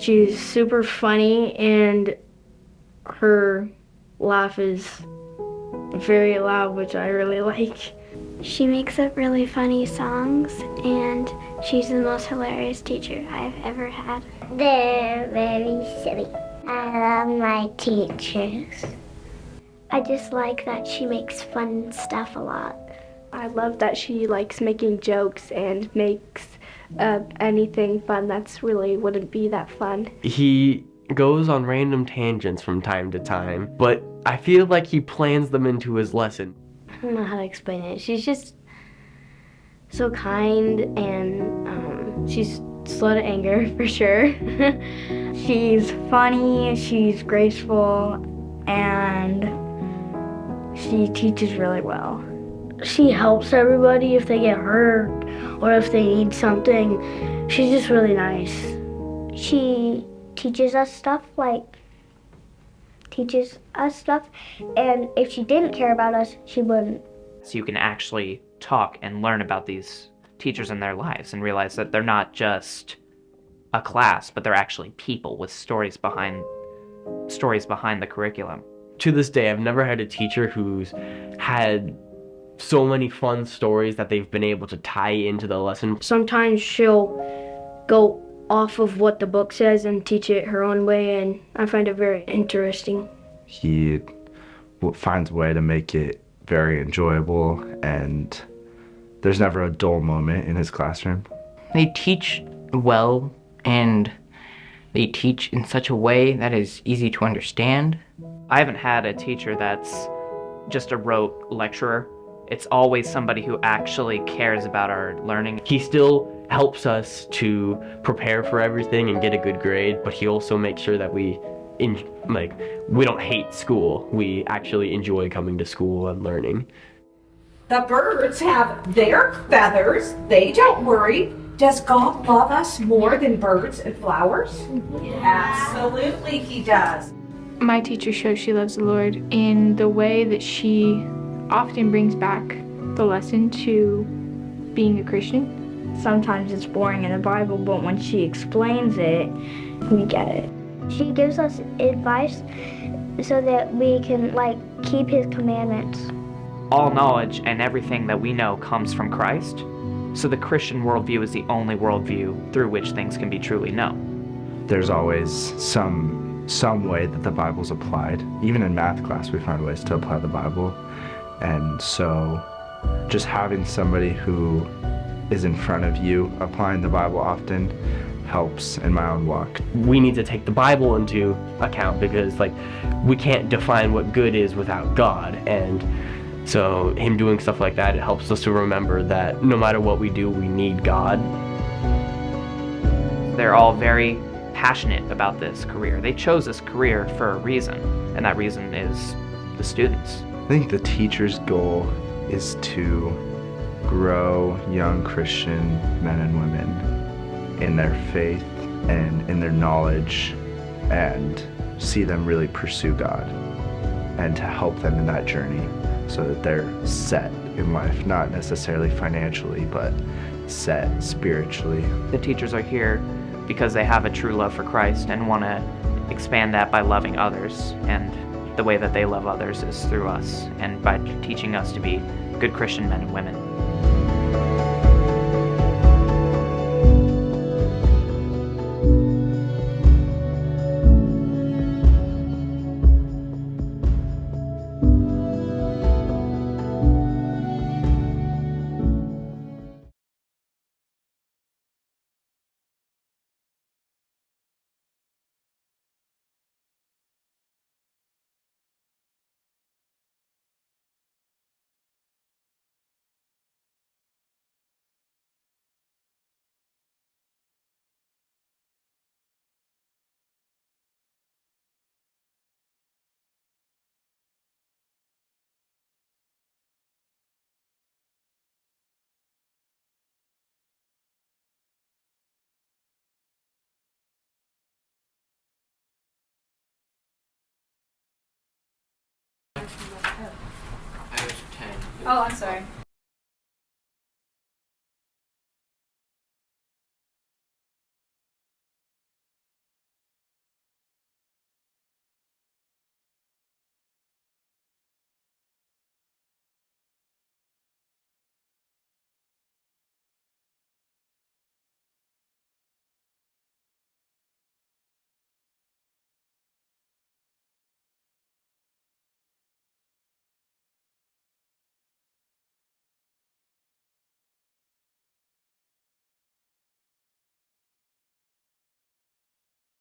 She's super funny and her laugh is very loud, which I really like. She makes up really funny songs, and she's the most hilarious teacher I've ever had. They're very silly. I love my teachers. I just like that she makes fun stuff a lot. I love that she likes making jokes and makes anything fun that's really wouldn't be that fun. He goes on random tangents from time to time, but I feel like he plans them into his lesson. I don't know how to explain it. She's just so kind and she's slow to anger for sure. She's funny, she's graceful, and she teaches really well. She helps everybody if they get hurt or if they need something. She's just really nice. She teaches us stuff, and if she didn't care about us, she wouldn't. So you can actually talk and learn about these teachers and their lives and realize that they're not just a class, but they're actually people with stories behind the curriculum. To this day, I've never had a teacher who's had so many fun stories that they've been able to tie into the lesson. Sometimes she'll go off of what the book says and teach it her own way, and I find it very interesting. He finds a way to make it very enjoyable, and there's never a dull moment in his classroom. They teach well, and they teach in such a way that is easy to understand. I haven't had a teacher that's just a rote lecturer. It's always somebody who actually cares about our learning. He still helps us to prepare for everything and get a good grade, but he also makes sure that we don't hate school. We actually enjoy coming to school and learning. The birds have their feathers. They don't worry. Does God love us more than birds and flowers? Yeah. Absolutely he does. My teacher shows she loves the Lord in the way that she often brings back the lesson to being a Christian. Sometimes it's boring in the Bible, but when she explains it, we get it. She gives us advice so that we can keep his commandments. All knowledge and everything that we know comes from Christ, so the Christian worldview is the only worldview through which things can be truly known. There's always some way that the Bible's applied. Even in math class, we find ways to apply the Bible. And so just having somebody who is in front of you applying the Bible often helps in my own walk. We need to take the Bible into account because we can't define what good is without God, and so him doing stuff like that, it helps us to remember that no matter what we do, we need God. They're all very passionate about this career. They chose this career for a reason, and that reason is the students. I think the teacher's goal is to grow young Christian men and women in their faith and in their knowledge, and see them really pursue God, and to help them in that journey so that they're set in life, not necessarily financially, but set spiritually. The teachers are here because they have a true love for Christ and want to expand that by loving others, and the way that they love others is through us and by teaching us to be good Christian men and women. I was 10. Oh, I'm sorry.